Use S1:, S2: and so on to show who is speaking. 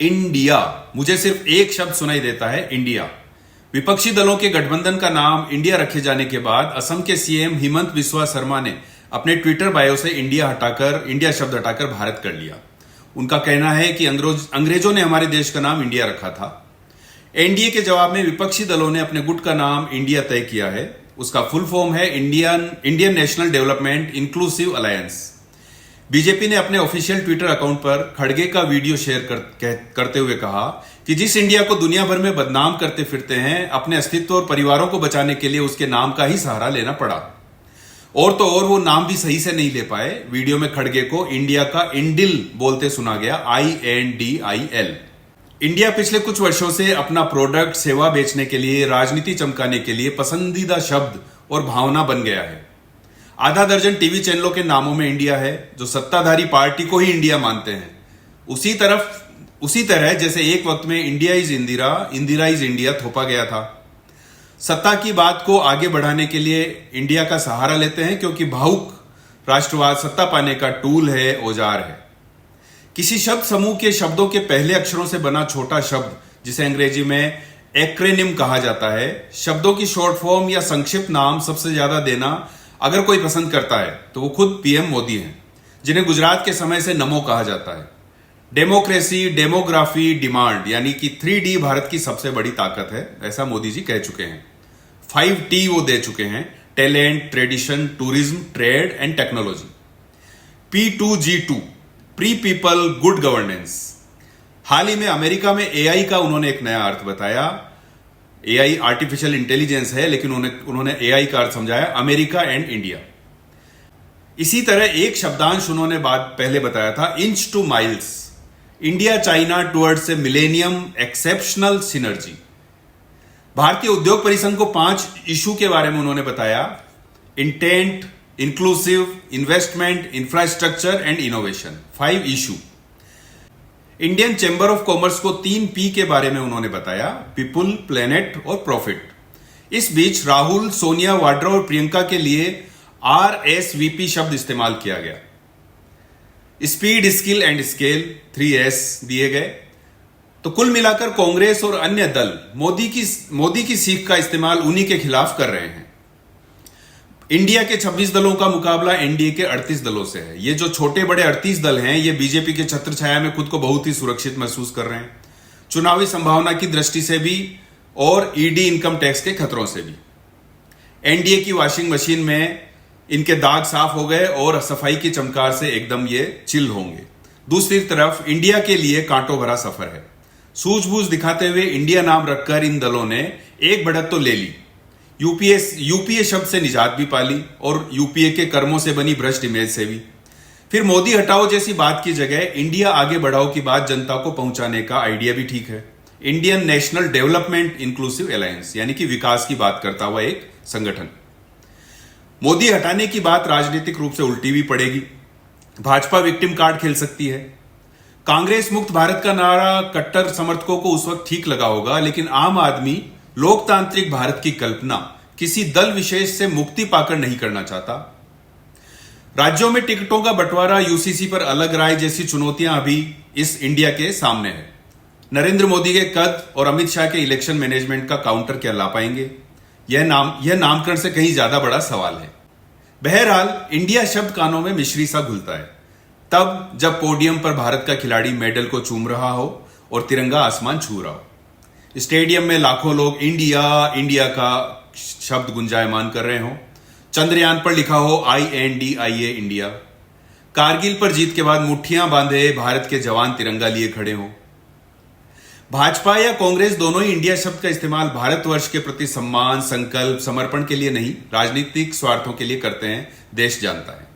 S1: India, मुझे सिर्फ एक शब्द सुनाई देता है, इंडिया। विपक्षी दलों के गठबंधन का नाम इंडिया रखे जाने के बाद असम के सीएम हिमंत बिस्वा शर्मा ने अपने ट्विटर बायो से इंडिया शब्द हटाकर भारत कर लिया। उनका कहना है कि अंग्रेजों ने हमारे देश का नाम इंडिया रखा था। एनडीए के जवाब में विपक्षी दलों ने अपने गुट का नाम इंडिया तय किया है। उसका फुल फॉर्म है Indian national development inclusive alliance. BJP ने अपने ऑफिशियल ट्विटर अकाउंट पर खड़गे का वीडियो शेयर करते हुए कहा कि जिस इंडिया को दुनिया भर में बदनाम करते फिरते हैं, अपने अस्तित्व और परिवारों को बचाने के लिए उसके नाम का ही सहारा लेना पड़ा। और तो और वो नाम भी सही से नहीं ले पाए। वीडियो में खड़गे को इंडिया का इंडिल बोलते सुना गया, INDIL। इंडिया पिछले कुछ वर्षों से अपना प्रोडक्ट सेवा बेचने के लिए, राजनीति चमकाने के लिए पसंदीदा शब्द और भावना बन गया है। आधा दर्जन टीवी चैनलों के नामों में इंडिया है, जो सत्ताधारी पार्टी को ही इंडिया मानते हैं। उसी तरह जैसे एक वक्त में India is Indira is India थोपा गया था। सत्ता की बात को आगे बढ़ाने के लिए इंडिया का सहारा लेते हैं, क्योंकि भावुक राष्ट्रवाद सत्ता पाने का टूल है, औजार है। किसी शब्द समूह के शब्दों के पहले अक्षरों से बना छोटा शब्द, जिसे अंग्रेजी में एक्रोनिम कहा जाता है, शब्दों की शॉर्ट फॉर्म या संक्षिप्त नाम सबसे ज्यादा देना अगर कोई पसंद करता है तो वो खुद पीएम मोदी हैं, जिन्हें गुजरात के समय से नमो कहा जाता है। डेमोक्रेसी, डेमोग्राफी, डिमांड, यानी कि 3D भारत की सबसे बड़ी ताकत है, ऐसा मोदी जी कह चुके हैं। 5T वो दे चुके हैं, talent, tradition, tourism, trade and technology. P2G2, pre people good governance. हाल ही में अमेरिका में AI का उन्होंने एक नया अर्थ बताया। AI आर्टिफिशियल इंटेलिजेंस है, लेकिन उन्होंने AI का अर्थ समझाया अमेरिका एंड इंडिया। इसी तरह एक शब्दांश उन्होंने पहले बताया था, inch two miles, India China towards a millennium exceptional synergy. भारतीय उद्योग परिसंघ को 5 इशू के बारे में उन्होंने बताया, intent, inclusive, investment, infrastructure and innovation. 5 issue. Indian chamber of commerce को 3P के बारे में उन्होंने बताया, पीपुल, प्लेनेट और प्रॉफिट। इस बीच राहुल, सोनिया, वाड्रा और प्रियंका के लिए RSVP शब्द इस्तेमाल किया गया। Speed, skill and scale 3S दिए गए। तो कुल मिलाकर कांग्रेस और अन्य दल मोदी की सीख का इस्तेमाल उन्हीं के खिलाफ कर रहे हैं। इंडिया के 26 दलों का मुकाबला एनडीए के 38 दलों से है। ये जो छोटे बड़े 38 दल हैं, ये बीजेपी के छत्र छाया में खुद को बहुत ही सुरक्षित महसूस कर रहे हैं, चुनावी संभावना की दृष्टि से भी और ईडी इनकम टैक्स के खतरों से भी। एनडीए की वॉशिंग मशीन में इनके दाग साफ हो गए और सफाई की चमकार से एकदम ये चिल होंगे। दूसरी तरफ इंडिया के लिए कांटों भरा सफर है। सूझबूझ दिखाते हुए इंडिया नाम रखकर इन दलों ने एक बढ़त तो ले ली, यूपीए शब्द से निजात भी पाली और यूपीए के कर्मों से बनी भ्रष्ट इमेज से भी। फिर मोदी हटाओ जैसी बात की जगह इंडिया आगे बढ़ाओ की बात जनता को पहुंचाने का आइडिया भी ठीक है। Indian national development inclusive alliance, यानी कि विकास की बात करता हुआ एक संगठन। मोदी हटाने की बात राजनीतिक रूप से उल्टी भी पड़ेगी। भाजपा विक्टिम कार्ड खेल सकती है। कांग्रेस मुक्त भारत का नारा कट्टर समर्थकों को उस वक्त ठीक लगा होगा, लेकिन आम आदमी लोकतांत्रिक भारत की कल्पना किसी दल विशेष से मुक्ति पाकर नहीं करना चाहता। राज्यों में टिकटों का बंटवारा, यूसीसी पर अलग राय जैसी चुनौतियां अभी इस इंडिया के सामने है। नरेंद्र मोदी के कद और अमित शाह के इलेक्शन मैनेजमेंट का काउंटर क्या ला पाएंगे, यह नामकरण से कहीं ज्यादा बड़ा सवाल है। बहरहाल इंडिया शब्द कानों में मिश्री सा घुलता है तब जब पोडियम पर भारत का खिलाड़ी मेडल को चूम रहा हो और तिरंगा आसमान छू रहा हो। स्टेडियम में लाखों लोग इंडिया का शब्द गुंजायमान कर रहे हो। चंद्रयान पर लिखा हो INDIA इंडिया। कारगिल पर जीत के बाद मुट्ठियां बांधे भारत के जवान तिरंगा लिए खड़े हो। भाजपा या कांग्रेस दोनों ही इंडिया शब्द का इस्तेमाल भारतवर्ष के प्रति सम्मान, संकल्प, समर्पण के लिए नहीं, राजनीतिक स्वार्थों के लिए करते हैं, देश जानता है।